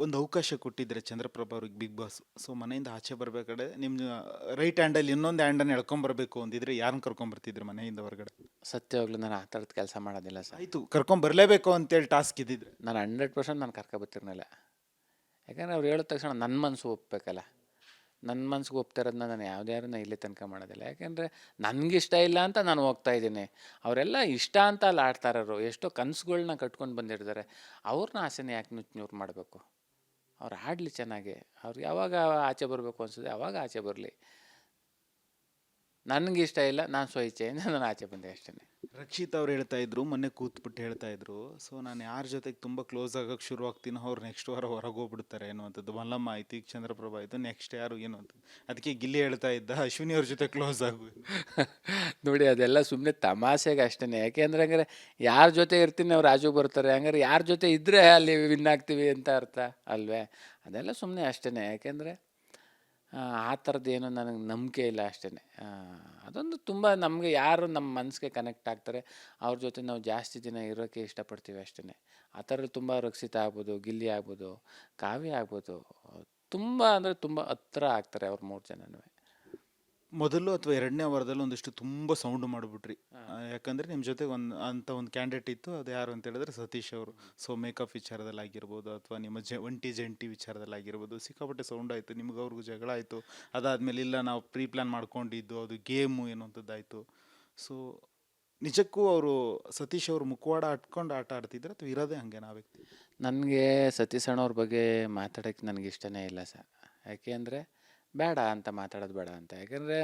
ಒಂದು ಅವಕಾಶ ಕೊಟ್ಟಿದ್ರೆ ಚಂದ್ರಪ್ರಭಾ ಅವ್ರಿಗೆ ಬಿಗ್ ಬಾಸ್, ಸೊ ಮನೆಯಿಂದ ಆಚೆ ಬರ್ಬೇಕಾದ್ರೆ ನಿಮ್ಮ ರೈಟ್ ಹ್ಯಾಂಡಲ್ಲಿ ಇನ್ನೊಂದು ಹ್ಯಾಂಡನ್ನು ಎಳ್ಕೊಂಬರ್ಬೇಕು ಅಂದಿದ್ರೆ ಯಾರನ್ನ ಕರ್ಕೊಂಬರ್ತಿದ್ರು ಮನೆಯಿಂದ ಹೊರಗಡೆ? ಸತ್ಯವಾಗ್ಲೂ ನಾನು ಆ ಥರದ ಕೆಲಸ ಮಾಡೋದಿಲ್ಲ ಸರ್. ಆಯ್ತು, ಕರ್ಕೊಂಬರ್ಲೇಬೇಕು ಅಂತೇಳಿ ಟಾಸ್ಕ್ ಇದ್ದಿದ್ರೆ ನಾನು 100% ನಾನು ಕರ್ಕೊಬತ್ತಿರ್ನಿಲ್ಲ. ಯಾಕಂದರೆ ಅವ್ರು ಹೇಳಿದ ತಕ್ಷಣ ನನ್ನ ಮನಸ್ಸು ಒಪ್ಪಬೇಕಲ್ಲ. ನನ್ನ ಮನ್ಸಿಗೆ ಒಪ್ತಿರೋದನ್ನ ನಾನು ಯಾವ್ದ್ಯಾರನ್ನ ಇಲ್ಲಿ ತನಕ ಮಾಡೋದಿಲ್ಲ. ಯಾಕೆಂದರೆ ನನಗಿಷ್ಟ ಇಲ್ಲ ಅಂತ ನಾನು ಹೋಗ್ತಾ ಇದ್ದೀನಿ. ಅವರೆಲ್ಲ ಇಷ್ಟ ಅಂತ ಅಲ್ಲಿ ಆಡ್ತಾ ಇರೋರು. ಎಷ್ಟೋ ಕನಸುಗಳ್ನ ಕಟ್ಕೊಂಡು ಬಂದಿರ್ತಾರೆ. ಅವ್ರನ್ನ ಆಸೆನ ಯಾಕೆ ನುಚ್ಚು ಮಾಡಬೇಕು? ಅವ್ರು ಆಡಲಿ ಚೆನ್ನಾಗಿ. ಅವ್ರು ಯಾವಾಗ ಆಚೆ ಬರಬೇಕು ಅನ್ಸಿದೆ ಆವಾಗ ಆಚೆ ಬರಲಿ. ನನಗಿಷ್ಟ ಇಲ್ಲ, ನಾನು ಸ್ವಇಚ್ಛೆಯಿಂದ ನಾನು ಆಚೆ ಬಂದೆ ಅಷ್ಟೇ. ರಕ್ಷಿತ್ ಅವ್ರು ಹೇಳ್ತಾ ಇದ್ರು, ಮೊನ್ನೆ ಕೂತ್ಬಿಟ್ಟು ಹೇಳ್ತಾ ಇದ್ರು, ಸೊ ನಾನು ಯಾರ ಜೊತೆಗೆ ತುಂಬ ಕ್ಲೋಸ್ ಆಗಕ್ಕೆ ಶುರು ಆಗ್ತೀನೋ ಅವ್ರು ನೆಕ್ಸ್ಟ್ ವಾರ ಹೊರಗೆ ಹೋಗ್ಬಿಡ್ತಾರೆ ಅನ್ನುವಂಥದ್ದು. ಮಲ್ಲಮ್ಮ ಆಯ್ತು, ಈಗ ಚಂದ್ರಪ್ರಭಾ ಆಯಿತು, ನೆಕ್ಸ್ಟ್ ಯಾರು ಏನು ಅಂತ. ಅದಕ್ಕೆ ಗಿಲ್ಲಿ ಹೇಳ್ತಾ ಇದ್ದ, ಅಶ್ವಿನಿ ಅವ್ರ ಜೊತೆ ಕ್ಲೋಸ್ ಆಗು. ನೋಡಿ, ಅದೆಲ್ಲ ಸುಮ್ಮನೆ ತಮಾಷೆಗೆ ಅಷ್ಟೇ. ಯಾಕೆಂದ್ರೆ ಹಂಗಾರೆ ಯಾರ ಜೊತೆ ಇರ್ತೀನಿ ಅವ್ರು ರಾಜು ಬರ್ತಾರೆ, ಹಂಗಾರೆ ಯಾರ ಜೊತೆ ಇದ್ದರೆ ಅಲ್ಲಿ ವಿನ್ ಆಗ್ತೀವಿ ಅಂತ ಅರ್ಥ ಅಲ್ವೇ? ಅದೆಲ್ಲ ಸುಮ್ಮನೆ ಅಷ್ಟೇ. ಯಾಕೆಂದರೆ ಆ ಥರದ್ದೇನು ನನಗೆ ನಂಬಿಕೆ ಇಲ್ಲ ಅಷ್ಟೇ. ಅದೊಂದು ತುಂಬ ನಮಗೆ ಯಾರು ನಮ್ಮ ಮನಸ್ಸಿಗೆ ಕನೆಕ್ಟ್ ಆಗ್ತಾರೆ ಅವ್ರ ಜೊತೆ ನಾವು ಜಾಸ್ತಿ ದಿನ ಇರೋಕ್ಕೆ ಇಷ್ಟಪಡ್ತೀವಿ ಅಷ್ಟೇ. ಆ ಥರ ತುಂಬ ರಕ್ಷಿತ ಆಗ್ಬೋದು, ಗಿಲ್ಲಿ ಆಗ್ಬೋದು, ಕಾವ್ಯ ಆಗ್ಬೋದು, ತುಂಬ ಅಂದರೆ ತುಂಬ ಹತ್ರ ಆಗ್ತಾರೆ ಅವ್ರು 3 ಜನನೂ. ಮೊದಲು ಅಥವಾ ಎರಡನೇ ವಾರದಲ್ಲಿ ಒಂದಿಷ್ಟು ತುಂಬ ಸೌಂಡ್ ಮಾಡಿಬಿಟ್ರಿ. ಯಾಕಂದರೆ ನಿಮ್ಮ ಜೊತೆ ಒಂದು ಕ್ಯಾಂಡಿಡೇಟ್ ಇತ್ತು, ಅದು ಯಾರು ಅಂತ ಹೇಳಿದ್ರೆ ಸತೀಶ್ ಅವರು. ಸೊ ಮೇಕಪ್ ವಿಚಾರದಲ್ಲಿ ಆಗಿರ್ಬೋದು ಅಥವಾ ನಿಮ್ಮ ಒಂಟಿ ಜಂಟಿ ವಿಚಾರದಲ್ಲಿ ಆಗಿರ್ಬೋದು ಸಿಕ್ಕಾಪಟ್ಟೆ ಸೌಂಡ್ ಆಯಿತು, ನಿಮ್ಗೆ ಅವ್ರಿಗೂ ಜಗಳ ಆಯಿತು. ಅದಾದಮೇಲೆ ಇಲ್ಲ ನಾವು ಪ್ರೀ ಪ್ಲ್ಯಾನ್ ಮಾಡ್ಕೊಂಡಿದ್ದು ಅದು ಗೇಮು ಅನ್ನೋಂಥದ್ದಾಯಿತು. ಸೊ ನಿಜಕ್ಕೂ ಅವರು ಸತೀಶ್ ಅವರು ಮುಖವಾಡ ಅಟ್ಕೊಂಡು ಆಟ ಆಡ್ತಿದ್ರು ಅಥವಾ ಇರೋದೇ ಹಾಗೆ ನಾವೇ? ನನಗೆ ಸತೀಶ್ ಅಣ್ಣವ್ರ ಬಗ್ಗೆ ಮಾತಾಡೋಕ್ಕೆ ನನಗೆ ಇಷ್ಟನೇ ಇಲ್ಲ ಸರ್. ಯಾಕೆ ಅಂದರೆ ಬೇಡ ಅಂತ ಮಾತಾಡೋದು ಬೇಡ ಅಂತ. ಯಾಕೆಂದರೆ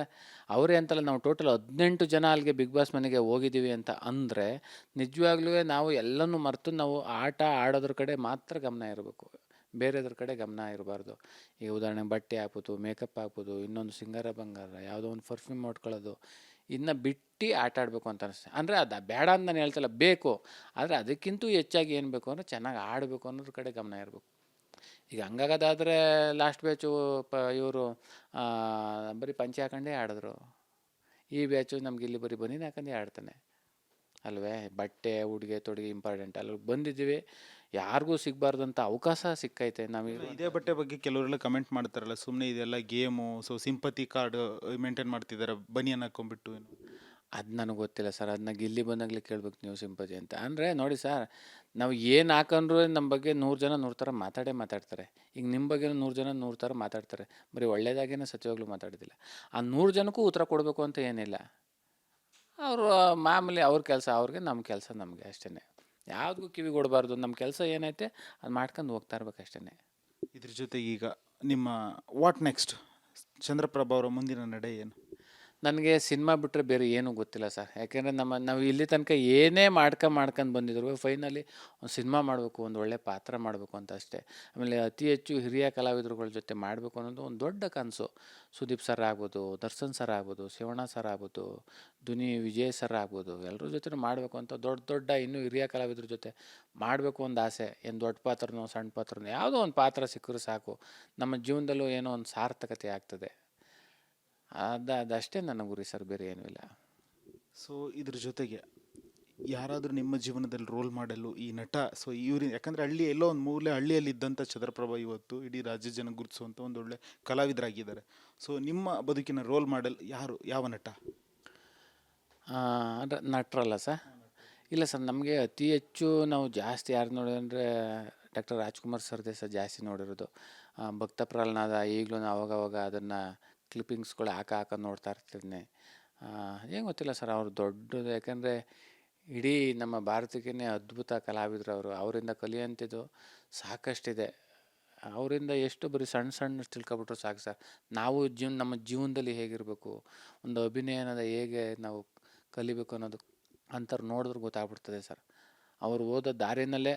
ಅವರೇ ಅಂತಲ್ಲ, ನಾವು ಟೋಟಲ್ 18 ಜನ ಅಲ್ಲಿಗೆ ಬಿಗ್ ಬಾಸ್ ಮನೆಗೆ ಹೋಗಿದ್ದೀವಿ ಅಂತ ಅಂದರೆ ನಿಜವಾಗ್ಲೂ ನಾವು ಎಲ್ಲನೂ ಮರೆತು ನಾವು ಆಟ ಆಡೋದ್ರ ಕಡೆ ಮಾತ್ರ ಗಮನ ಇರಬೇಕು, ಬೇರೆದ್ರ ಕಡೆ ಗಮನ ಇರಬಾರ್ದು. ಈಗ ಉದಾಹರಣೆಗೆ ಬಟ್ಟೆ ಹಾಕ್ಬೋದು, ಮೇಕಪ್ ಹಾಕ್ಬೋದು, ಇನ್ನೊಂದು ಸಿಂಗಾರ ಬಂಗಾರ, ಯಾವುದೋ ಒಂದು ಪರ್ಫ್ಯೂಮ್ ಹೊಟ್ಕೊಳ್ಳೋದು, ಇನ್ನು ಬಿಟ್ಟು ಆಟ ಆಡಬೇಕು ಅಂತ ಅನಿಸ್ತದೆ. ಅಂದರೆ ಅದು ಬೇಡ ಅಂತ ನಾನು ಹೇಳ್ತಿಲ್ಲ, ಬೇಕು. ಆದರೆ ಅದಕ್ಕಿಂತ ಹೆಚ್ಚಾಗಿ ಏನು ಬೇಕು ಅಂದರೆ ಚೆನ್ನಾಗಿ ಆಡಬೇಕು ಅನ್ನೋದ್ರ ಕಡೆ ಗಮನ ಇರಬೇಕು. ಈಗ ಹಂಗಾಗೋದಾದರೆ ಲಾಸ್ಟ್ ಬ್ಯಾಚು ಇವರು ಬರೀ ಪಂಚೆ ಹಾಕೊಂಡೇ ಆಡಿದ್ರು. ಈ ಬ್ಯಾಚು ನಮ್ಗೆ ಇಲ್ಲಿ ಬರೀ ಬನೀನು ಹಾಕೊಂಡೇ ಆಡ್ತಾನೆ ಅಲ್ವೇ? ಬಟ್ಟೆ ಉಡುಗೆ ತೊಡುಗೆ ಇಂಪಾರ್ಟೆಂಟ್. ಅಲ್ಲಿ ಬಂದಿದ್ದೀವಿ, ಯಾರಿಗೂ ಸಿಗಬಾರ್ದಂಥ ಅವಕಾಶ ಸಿಕ್ಕೈತೆ. ನಾವು ಇದೇ ಬಟ್ಟೆ ಬಗ್ಗೆ ಕೆಲವರೆಲ್ಲ ಕಮೆಂಟ್ ಮಾಡ್ತಾರಲ್ಲ, ಸುಮ್ಮನೆ ಇದೆಲ್ಲ game, so sympathy card maintain ಮಾಡ್ತಿದ್ದಾರೆ ಬನಿಯನ್ ಹಾಕೊಂಡ್ಬಿಟ್ಟು ಏನು? ಅದು ನನಗೆ ಗೊತ್ತಿಲ್ಲ ಸರ್. ಅದನ್ನ ಗಿಲ್ಲಿ ಬಂದಾಗಲೇ ಕೇಳ್ಬೇಕು ನೀವು ಸಿಂಪತಿ ಅಂತ. ಅಂದರೆ ನೋಡಿ ಸರ್, ನಾವು ಏನು ಹಾಕೊಂಡ್ರು ನಮ್ಮ ಬಗ್ಗೆ 100 ಜನ 100 ಥರ ಮಾತಾಡ್ತಾರೆ. ಈಗ ನಿಮ್ಮ ಬಗ್ಗೆ 100 ಜನ 100 ಥರ ಮಾತಾಡ್ತಾರೆ. ಬರೀ ಒಳ್ಳೆಯದಾಗೇನೆ ಸತ್ಯವಾಗ್ಲೂ ಮಾತಾಡೋದಿಲ್ಲ. ಆ 100 ಜನಕ್ಕೂ ಉತ್ತರ ಕೊಡಬೇಕು ಅಂತ ಏನಿಲ್ಲ. ಅವರು ಮಾಮೂಲಿ ಅವ್ರ ಕೆಲಸ ಅವ್ರಿಗೆ, ನಮ್ಮ ಕೆಲಸ ನಮಗೆ ಅಷ್ಟೇ. ಯಾವುದಕ್ಕೂ ಕಿವಿ ಕೊಡಬಾರ್ದು. ನಮ್ಮ ಕೆಲಸ ಏನೈತೆ ಅದು ಮಾಡ್ಕೊಂಡು ಹೋಗ್ತಾ ಇರ್ಬೇಕು ಅಷ್ಟೇ. ಇದ್ರ ಜೊತೆಗೆ ಈಗ ನಿಮ್ಮ ವಾಟ್ ನೆಕ್ಸ್ಟ್, ಚಂದ್ರಪ್ರಭಾ ಅವರ ಮುಂದಿನ ನಡೆ ಏನು? ನನಗೆ ಸಿನಿಮಾ ಬಿಟ್ಟರೆ ಬೇರೆ ಏನೂ ಗೊತ್ತಿಲ್ಲ ಸರ್. ಯಾಕೆಂದರೆ ನಾವು ಇಲ್ಲಿ ತನಕ ಏನೇ ಮಾಡ್ಕೊಂಡು ಬಂದಿದ್ರು ಫೈನಲಿ ಒಂದು ಸಿನಿಮಾ ಮಾಡಬೇಕು, ಒಂದು ಒಳ್ಳೆ ಪಾತ್ರ ಮಾಡಬೇಕು ಅಂತ ಅಷ್ಟೇ. ಆಮೇಲೆ ಅತಿ ಹೆಚ್ಚು ಹಿರಿಯ ಕಲಾವಿದರುಗಳ ಜೊತೆ ಮಾಡಬೇಕು ಅನ್ನೋದು ಒಂದು ದೊಡ್ಡ ಕನಸು. ಸುದೀಪ್ ಸರ್ ಆಗ್ಬೋದು, ದರ್ಶನ್ ಸರ್ ಆಗ್ಬೋದು, ಶಿವಣ್ಣ ಸರ್ ಆಗ್ಬೋದು, ಧ್ವನಿ ವಿಜಯ್ ಸರ್ ಆಗ್ಬೋದು, ಎಲ್ಲರ ಜೊತೆ ಮಾಡಬೇಕು ಅಂತ ದೊಡ್ಡ ಇನ್ನೂ ಹಿರಿಯ ಕಲಾವಿದ್ರ ಜೊತೆ ಮಾಡಬೇಕು ಒಂದು ಆಸೆ. ಏನು ದೊಡ್ಡ ಪಾತ್ರನೋ ಸಣ್ಣ ಪಾತ್ರನೋ ಯಾವುದೋ ಒಂದು ಪಾತ್ರ ಸಿಕ್ಕರೂ ಸಾಕು, ನಮ್ಮ ಜೀವನದಲ್ಲೂ ಏನೋ ಒಂದು ಸಾರ್ಥಕತೆ ಆಗ್ತದೆ. ಅದಷ್ಟೇ ನನ್ನ ಗುರಿ ಸರ್, ಬೇರೆ ಏನೂ ಇಲ್ಲ. ಸೊ ಇದ್ರ ಜೊತೆಗೆ ಯಾರಾದರೂ ನಿಮ್ಮ ಜೀವನದಲ್ಲಿ ರೋಲ್ ಮಾಡೆಲ್ಲು ಈ ನಟ, ಸೊ ಇವ್ರು ಯಾಕಂದರೆ ಎಲ್ಲೋ ಒಂದು ಮೂಲೆ ಹಳ್ಳಿಯಲ್ಲಿ ಇದ್ದಂಥ ಚಂದ್ರಪ್ರಭಾ ಇವತ್ತು ಇಡೀ ರಾಜ್ಯ ಜನ ಗುರುತಿಸುವಂಥ ಒಂದು ಒಳ್ಳೆ ಕಲಾವಿದರಾಗಿದ್ದಾರೆ. ಸೊ ನಿಮ್ಮ ಬದುಕಿನ ರೋಲ್ ಮಾಡೆಲ್ ಯಾರು, ಯಾವ ನಟ? ಅಂದರೆ ನಟರಲ್ಲ ಸರ್? ಇಲ್ಲ ಸರ್, ನಮಗೆ ಅತಿ ಹೆಚ್ಚು ನಾವು ಜಾಸ್ತಿ ಯಾರು ನೋಡಿದ್ರೆ ಡಾಕ್ಟರ್ ರಾಜ್ಕುಮಾರ್ ಸರ್ದೇ ಸರ್ ಜಾಸ್ತಿ ನೋಡಿರೋದು. ಭಕ್ತ ಪ್ರಹ್ಲಾದ ಈಗಲೂ ಅವಾಗವಾಗ ಅದನ್ನು ಕ್ಲಿಪ್ಪಿಂಗ್ಸ್ಗಳು ಹಾಕೊಂಡು ನೋಡ್ತಾ ಇರ್ತೀನಿ. ಏನು ಗೊತ್ತಿಲ್ಲ ಸರ್, ಅವರು ದೊಡ್ಡದು. ಯಾಕಂದರೆ ಇಡೀ ನಮ್ಮ ಭಾರತಕ್ಕೇ ಅದ್ಭುತ ಕಲಾವಿದರು ಅವರು. ಅವರಿಂದ ಕಲಿಯುವಂಥದ್ದು ಸಾಕಷ್ಟಿದೆ. ಅವರಿಂದ ಎಷ್ಟು ಬರೀ ಸಣ್ಣ ತಿಳ್ಕೊಬಿಟ್ರು ಸಾಕು ಸರ್. ನಾವು ನಮ್ಮ ಜೀವನದಲ್ಲಿ ಹೇಗಿರಬೇಕು, ಒಂದು ಅಭಿನಯ ಅನ್ನೋದು ಹೇಗೆ ನಾವು ಕಲಿಬೇಕು ಅನ್ನೋದು ಅಂಥವ್ರು ನೋಡಿದ್ರೆ ಗೊತ್ತಾಗ್ಬಿಡ್ತದೆ ಸರ್. ಅವರು ಓದೋ ದಾರಿನಲ್ಲೇ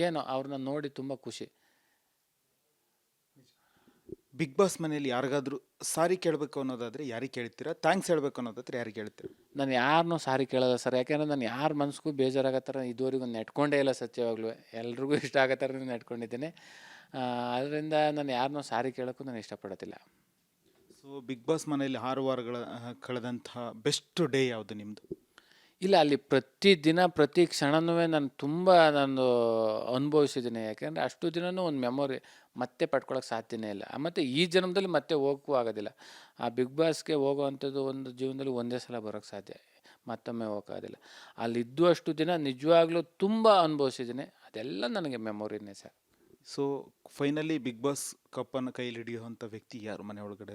ಏನೋ ಅವ್ರನ್ನ ನೋಡಿ ತುಂಬ ಖುಷಿ. ಬಿಗ್ ಬಾಸ್ ಮನೇಲಿ ಯಾರಿಗಾದ್ರೂ ಸಾರಿ ಕೇಳಬೇಕು ಅನ್ನೋದಾದರೆ ಯಾರಿಗೆ ಕೇಳ್ತೀರಾ? ಥ್ಯಾಂಕ್ಸ್ ಹೇಳಬೇಕು ಅನ್ನೋದಾದ್ರೆ ಯಾರಿಗೆ ಕೇಳ್ತೀರಾ? ನಾನು ಯಾರನ್ನೂ ಸಾರಿ ಕೇಳೋಲ್ಲ ಸರ್. ಯಾಕೆಂದರೆ ನಾನು ಯಾರ ಮನಸ್ಸಿಗೂ ಬೇಜಾರಾಗೋ ಥರ ಇದುವರೆಗೂ ನೆಟ್ಕೊಂಡೇ ಇಲ್ಲ ಸತ್ಯವಾಗ್ಲೂ. ಎಲ್ರಿಗೂ ಇಷ್ಟ ಆಗೋ ಥರನೇ ನೆಟ್ಕೊಂಡಿದ್ದೀನಿ. ಅದರಿಂದ ನಾನು ಯಾರನ್ನೂ ಸಾರಿ ಕೇಳೋಕ್ಕೂ ನಾನು ಇಷ್ಟಪಡೋದಿಲ್ಲ. ಸೊ ಬಿಗ್ ಬಾಸ್ ಮನೆಯಲ್ಲಿ 6 ವಾರಗಳ ಕಳೆದಂಥ ಬೆಸ್ಟ್ ಡೇ ಯಾವುದು ನಿಮ್ಮದು? ಇಲ್ಲ, ಅಲ್ಲಿ ಪ್ರತಿ ದಿನ ಪ್ರತಿ ಕ್ಷಣನೂ ನಾನು ಅನುಭವಿಸಿದ್ದೀನಿ. ಯಾಕೆಂದರೆ ಅಷ್ಟು ದಿನವೂ ಒಂದು ಮೆಮೊರಿ ಮತ್ತೆ ಪಡ್ಕೊಳಕ್ಕೆ ಸಾಧ್ಯನೇ ಇಲ್ಲ. ಮತ್ತು ಈ ಜನ್ಮದಲ್ಲಿ ಮತ್ತೆ ಹೋಗೋಕ್ಕೂ ಆಗೋದಿಲ್ಲ. ಆ ಬಿಗ್ ಬಾಸ್ಗೆ ಹೋಗೋವಂಥದ್ದು ಒಂದು ಜೀವನದಲ್ಲಿ ಒಂದೇ ಸಲ ಬರೋಕ್ಕೆ ಸಾಧ್ಯ, ಮತ್ತೊಮ್ಮೆ ಹೋಗೋಕ್ಕಾಗೋದಿಲ್ಲ. ಅಲ್ಲಿದ್ದು ಅಷ್ಟು ದಿನ ನಿಜವಾಗ್ಲೂ ತುಂಬ ಅನುಭವಿಸಿದ್ದೀನಿ. ಅದೆಲ್ಲ ನನಗೆ ಮೆಮೊರಿನೇ sir. So finally Bigg Boss ಕಪ್ಪನ್ನು ಕೈಲಿ ಹಿಡಿಯುವಂಥ ವ್ಯಕ್ತಿ ಯಾರು ಮನೆ ಒಳಗಡೆ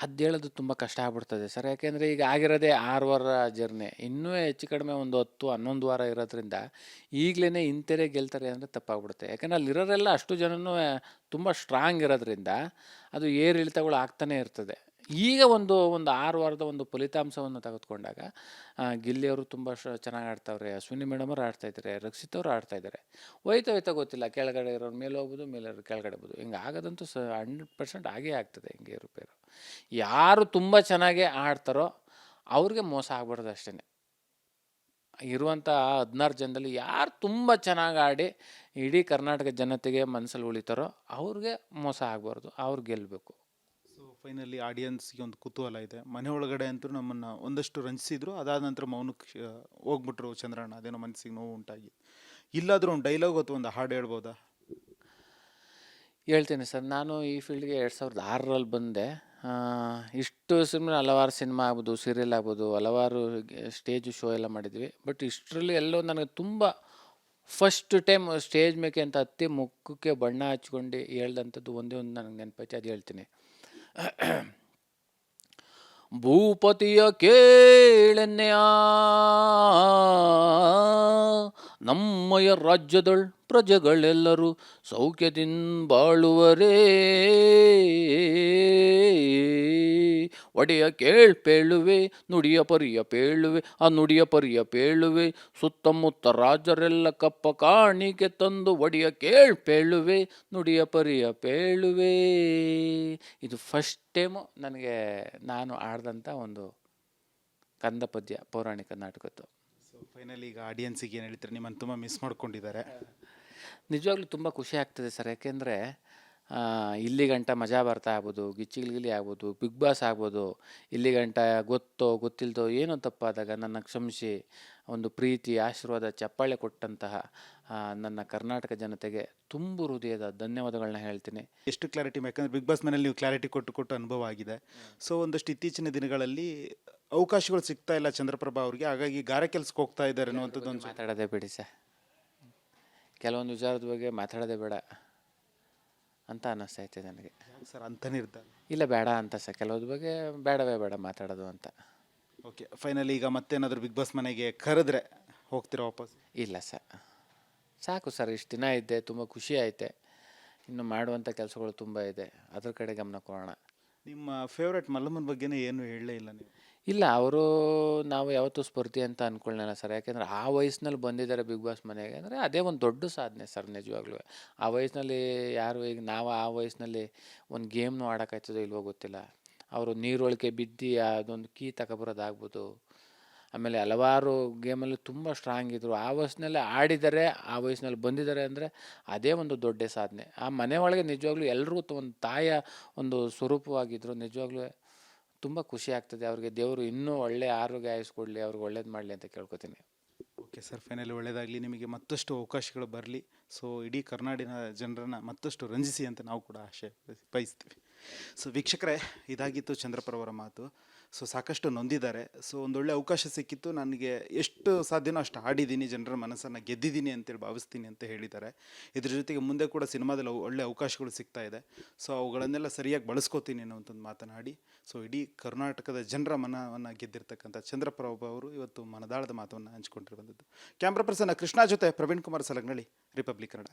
ಅದು ಹೇಳೋದು ತುಂಬ ಕಷ್ಟ ಆಗ್ಬಿಡ್ತದೆ ಸರ್. ಯಾಕೆಂದರೆ ಈಗ ಆಗಿರೋದೇ 6 ವಾರ ಜರ್ನಿ, ಇನ್ನೂ ಹೆಚ್ಚು ಕಡಿಮೆ ಒಂದು 10-11 ವಾರ ಇರೋದ್ರಿಂದ ಈಗಲೇ ಇಂಥರೇ ಗೆಲ್ತಾರೆ ಅಂದರೆ ತಪ್ಪಾಗ್ಬಿಡುತ್ತೆ. ಯಾಕೆಂದರೆ ಅಲ್ಲಿರೋರೆಲ್ಲ ಅಷ್ಟು ಜನನೂ ತುಂಬ ಸ್ಟ್ರಾಂಗ್ ಇರೋದ್ರಿಂದ ಅದು ಏರಿಳಿತಗಳು ಆಗ್ತಾನೆ ಇರ್ತದೆ. ಈಗ ಒಂದು 6 ವಾರದ ಒಂದು ಫಲಿತಾಂಶವನ್ನು ತೆಗೆದುಕೊಂಡಾಗ ಗಿಲ್ಲಿಯವರು ತುಂಬ ಚೆನ್ನಾಗಿ ಆಡ್ತಾವ್ರೆ, ಅಶ್ವಿನಿ ಮೇಡಮ್ ಅವ್ರು ಆಡ್ತಾಯಿದ್ದಾರೆ, ರಕ್ಷಿತ್ ಅವರು ಆಡ್ತಾಯಿದ್ದಾರೆ. ಹೋಯ್ತಾ ಗೊತ್ತಿಲ್ಲ, ಕೆಳಗಡೆ ಇರೋರು ಮೇಲೆ ಹೋಗ್ಬೋದು, ಮೇಲೆ ಇರೋರು ಕೆಳಗಡೆ ಹೋಗ್ಬೋದು. ಹಿಂಗೆ ಆಗೋದಂತೂ 100% ಆಗೇ ಆಗ್ತದೆ. ಹಿಂಗೆ ಏರುಪೇರು ಯಾರು ತುಂಬ ಚೆನ್ನಾಗಿ ಆಡ್ತಾರೋ ಅವ್ರಿಗೆ ಮೋಸ ಆಗ್ಬಾರ್ದು ಅಷ್ಟೇ. ಇರುವಂಥ 16 ಜನದಲ್ಲಿ ಯಾರು ತುಂಬ ಚೆನ್ನಾಗಿ ಆಡಿ ಇಡೀ ಕರ್ನಾಟಕ ಜನತೆಗೆ ಮನಸ್ಸಲ್ಲಿ ಉಳಿತಾರೋ ಅವ್ರಿಗೆ ಮೋಸ ಆಗಬಾರ್ದು, ಅವ್ರು ಗೆಲ್ಲಬೇಕು. ಸೊ ಫೈನಲಿ ಆಡಿಯನ್ಸ್ಗೆ ಒಂದು ಕುತೂಹಲ ಇದೆ. ಮನೆ ಒಳಗಡೆ ಅಂತೂ ನಮ್ಮನ್ನು ಒಂದಷ್ಟು ರಂಜಿಸಿದ್ರು, ಅದಾದ ನಂತರ ಮೌನಕ್ಕೆ ಹೋಗ್ಬಿಟ್ರು ಚಂದ್ರಣ್ಣ. ಅದೇನೋ ಮನಸ್ಸಿಗೆ ನೋವು ಉಂಟಾಗಿ. ಇಲ್ಲಾದರೂ ಒಂದು ಡೈಲಾಗ್ ಅಥವಾ ಒಂದು ಹಾಡು ಹೇಳ್ಬೋದಾ? ಹೇಳ್ತೀನಿ ಸರ್. ನಾನು ಈ ಫೀಲ್ಡ್ಗೆ 2006ರಲ್ಲಿ ಬಂದೆ. ಇಷ್ಟು ಸಿನಿಮಾ, ಹಲವಾರು ಸಿನಿಮಾ ಆಗ್ಬೋದು, ಸೀರಿಯಲ್ ಆಗ್ಬೋದು, ಹಲವಾರು ಸ್ಟೇಜ್ ಶೋ ಎಲ್ಲ ಮಾಡಿದ್ವಿ. ಬಟ್ ಇಷ್ಟರಲ್ಲಿ ಎಲ್ಲೋ ನನಗೆ ತುಂಬ ಫಸ್ಟ್ ಟೈಮ್ ಸ್ಟೇಜ್ ಮೇಕೆ ಅಂತ ಹತ್ತಿ ಮುಖಕ್ಕೆ ಬಣ್ಣ ಹಚ್ಕೊಂಡು ಹೇಳ್ದಂಥದ್ದು ಒಂದೇ ಒಂದು ನನಗೆ ನೆನಪೈತೆ, ಅದು ಹೇಳ್ತೀನಿ. ಭೂಪತಿಯ ಕೇಳೆನ್ನೆಯ ನಮ್ಮಯ ರಾಜ್ಯದಳ್ ಪ್ರಜೆಗಳೆಲ್ಲರೂ ಸೌಖ್ಯದಿಂದ ಬಾಳುವರೇ, ಒಡೆಯ ಕೇಳ್ಪೇಳುವೆ ನುಡಿಯ ಪರಿಯ ಪೇಳುವೆ, ಆ ನುಡಿಯ ಪರಿಯ ಪೇಳುವೆ, ಸುತ್ತಮುತ್ತ ರಾಜರೆಲ್ಲ ಕಪ್ಪ ಕಾಣಿಕೆ ತಂದು ಒಡೆಯ ಕೇಳ್ಪೇಳುವೆ, ನುಡಿಯ ಪರಿಯ ಪೇಳುವೆ. ಇದು ಫಸ್ಟ್ ಟೈಮು ನನಗೆ ನಾನು ಆಡ್ದಂಥ ಒಂದು ಕಂದ ಪದ್ಯ, ಪೌರಾಣಿಕ ನಾಟಕದ್ದು. ಸೊ ಫೈನಲಿ ಈಗ ಆಡಿಯನ್ಸಿಗೆ ಏನು ಹೇಳ್ತಾರೆ? ನಿಮ್ಮನ್ನು ತುಂಬ ಮಿಸ್ ಮಾಡ್ಕೊಂಡಿದ್ದಾರೆ. ನಿಜವಾಗ್ಲೂ ತುಂಬ ಖುಷಿ ಆಗ್ತದೆ ಸರ್. ಯಾಕೆಂದರೆ ಇಲ್ಲಿ ಗಂಟ ಮಜಾ ಬರ್ತಾ ಆಗ್ಬೋದು, ಗಿಚ್ಚಿಗಿಲಿ ಆಗ್ಬೋದು, ಬಿಗ್ ಬಾಸ್ ಆಗ್ಬೋದು, ಇಲ್ಲಿ ಗಂಟ ಗೊತ್ತೋ ಗೊತ್ತಿಲ್ದೋ ಏನೋ ತಪ್ಪಾದಾಗ ನನ್ನ ಕ್ಷಮಿಸಿ ಒಂದು ಪ್ರೀತಿ, ಆಶೀರ್ವಾದ, ಚಪ್ಪಾಳೆ ಕೊಟ್ಟಂತಹ ನನ್ನ ಕರ್ನಾಟಕ ಜನತೆಗೆ ತುಂಬ ಹೃದಯದ ಧನ್ಯವಾದಗಳನ್ನ ಹೇಳ್ತೀನಿ. ಎಷ್ಟು ಕ್ಲಾರಿಟಿ, ಯಾಕಂದರೆ ಬಿಗ್ ಬಾಸ್ ಮನೇಲಿ ನೀವು ಕ್ಲಾರಿಟಿ ಕೊಟ್ಟು ಅನುಭವ ಆಗಿದೆ. ಸೊ ಒಂದಷ್ಟು ಇತ್ತೀಚಿನ ದಿನಗಳಲ್ಲಿ ಅವಕಾಶಗಳು ಸಿಗ್ತಾ ಇಲ್ಲ ಚಂದ್ರಪ್ರಭಾ ಅವ್ರಿಗೆ, ಹಾಗಾಗಿ ಗಾರೆ ಕೆಲಸಕ್ಕೆ ಹೋಗ್ತಾ ಇದ್ದಾರೆ ಅನ್ನುವಂಥದ್ದು ಒಂದು. ಮಾತಾಡೋದೇ ಬಿಡಿ ಸರ್, ಕೆಲವೊಂದು ವಿಚಾರದ ಬಗ್ಗೆ ಮಾತಾಡೋದೇ ಬೇಡ ಅಂತ ಅನ್ನಿಸ್ತೈತೆ ನನಗೆ. ಸರ್ ಅಂತ ನಿರ್ಧಾರ ಇಲ್ಲ, ಬೇಡ ಅಂತ ಸರ್, ಕೆಲವ್ರ ಬಗ್ಗೆ ಬೇಡವೇ ಬೇಡ ಮಾತಾಡೋದು ಅಂತ. ಓಕೆ, ಫೈನಲಿ ಈಗ ಮತ್ತೇನಾದರೂ ಬಿಗ್ ಬಾಸ್ ಮನೆಗೆ ಕರೆದ್ರೆ ಹೋಗ್ತೀರಾ ವಾಪಸ್? ಇಲ್ಲ ಸರ್, ಸಾಕು ಸರ್. ಇಷ್ಟು ದಿನ ಇದ್ದೆ, ತುಂಬ ಖುಷಿ ಐತೆ. ಇನ್ನು ಮಾಡುವಂಥ ಕೆಲಸಗಳು ತುಂಬ ಇದೆ, ಅದ್ರ ಕಡೆ ಗಮನ ಕೊಡೋಣ. ನಿಮ್ಮ ಫೇವ್ರೆಟ್ ಮಲ್ಲಮ್ಮನ ಬಗ್ಗೆನೇ ಏನು ಹೇಳಲೇ ಇಲ್ಲ ನೀವು? ಇಲ್ಲ, ಅವರು ನಾವು ಯಾವತ್ತೂ ಸ್ಪರ್ಧಿ ಅಂತ ಅಂದ್ಕೊಳ್ಳಲ್ಲ ಸರ್. ಯಾಕೆಂದರೆ ಆ ವಯಸ್ಸಿನಲ್ಲಿ ಬಂದಿದ್ದಾರೆ ಬಿಗ್ ಬಾಸ್ ಮನೆಗೆ ಅಂದರೆ ಅದೇ ಒಂದು ದೊಡ್ಡ ಸಾಧನೆ ಸರ್. ನಿಜವಾಗ್ಲೂ ಆ ವಯಸ್ಸಿನಲ್ಲಿ ಯಾರು, ಈಗ ನಾವು ಆ ವಯಸ್ಸಿನಲ್ಲಿ ಒಂದು ಗೇಮ್ನು ಆಡೋಕ್ಕಾಯ್ತದೋ ಇಲ್ವೋ ಗೊತ್ತಿಲ್ಲ. ಅವರು ನೀರೊಳಗೆ ಬಿದ್ದು ಅದೊಂದು ಕೀ ತಗೊಬರೋದಾಗ್ಬೋದು, ಆಮೇಲೆ ಹಲವಾರು ಗೇಮಲ್ಲಿ ತುಂಬ ಸ್ಟ್ರಾಂಗ್ ಇದ್ದರು. ಆ ವಯಸ್ಸಿನಲ್ಲೇ ಆಡಿದ್ದಾರೆ, ಆ ವಯಸ್ಸಿನಲ್ಲಿ ಬಂದಿದ್ದಾರೆ ಅಂದರೆ ಅದೇ ಒಂದು ದೊಡ್ಡ ಸಾಧನೆ. ಆ ಮನೆ ಒಳಗೆ ನಿಜವಾಗ್ಲೂ ಎಲ್ರಿಗೂ ಒಂದು ತಾಯಿಯ ಒಂದು ಸ್ವರೂಪವಾಗಿದ್ದರು. ನಿಜವಾಗ್ಲೂ ತುಂಬ ಖುಷಿ ಆಗ್ತದೆ. ಅವ್ರಿಗೆ ದೇವರು ಇನ್ನೂ ಒಳ್ಳೆಯ ಆರೋಗ್ಯ ಆಯಿಸ್ಕೊಡ್ಲಿ, ಅವ್ರಿಗೆ ಒಳ್ಳೇದು ಮಾಡಲಿ ಅಂತ ಕೇಳ್ಕೊತೀನಿ. ಓಕೆ ಸರ್, ಫೈನಲಿ ಒಳ್ಳೆಯದಾಗಲಿ, ನಿಮಗೆ ಮತ್ತಷ್ಟು ಅವಕಾಶಗಳು ಬರಲಿ. ಸೊ ಇಡೀ ಕರ್ನಾಟಕ ಜನರನ್ನು ಮತ್ತಷ್ಟು ರಂಜಿಸಿ ಅಂತ ನಾವು ಕೂಡ ಆಶೆ ಬಯಸ್ತೀವಿ. ಸೊ ವೀಕ್ಷಕರೇ, ಇದಾಗಿತ್ತು ಚಂದ್ರಪ್ರಭರ ಮಾತು. ಸೊ ಸಾಕಷ್ಟು ನೊಂದಿದ್ದಾರೆ. ಸೊ ಒಂದೊಳ್ಳೆ ಅವಕಾಶ ಸಿಕ್ಕಿತ್ತು, ನನಗೆ ಎಷ್ಟು ಸಾಧ್ಯನೋ ಅಷ್ಟು ಆಡಿದ್ದೀನಿ, ಜನರ ಮನಸ್ಸನ್ನು ಗೆದ್ದಿದ್ದೀನಿ ಅಂತೇಳಿ ಭಾವಿಸ್ತೀನಿ ಅಂತ ಹೇಳಿದ್ದಾರೆ. ಇದ್ರ ಜೊತೆಗೆ ಮುಂದೆ ಕೂಡ ಸಿನಿಮಾದಲ್ಲಿ ಒಳ್ಳೆ ಅವಕಾಶಗಳು ಸಿಗ್ತಾ ಇದೆ. ಸೊ ಅವುಗಳನ್ನೆಲ್ಲ ಸರಿಯಾಗಿ ಬಳಸ್ಕೋತೀನಿ ಅನ್ನೋಂಥದ್ದು ಮಾತನಾಡಿ, ಸೊ ಇಡೀ ಕರ್ನಾಟಕದ ಜನರ ಮನವನ್ನು ಗೆದ್ದಿರ್ತಕ್ಕಂಥ ಚಂದ್ರಪ್ರಭಾ ಅವರು ಇವತ್ತು ಮನದಾಳದ ಮಾತನ್ನು ಹಂಚಿಕೊಂಡಿರುವಂಥದ್ದು. ಕ್ಯಾಮ್ರಾ ಪರ್ಸನ್ ಕೃಷ್ಣ ಜೊತೆ ಪ್ರವೀಣ್ ಕುಮಾರ್ ಸಲಗ್ನಳ್ಳಿ, ರಿಪಬ್ಲಿಕ್ ಕನ್ನಡ.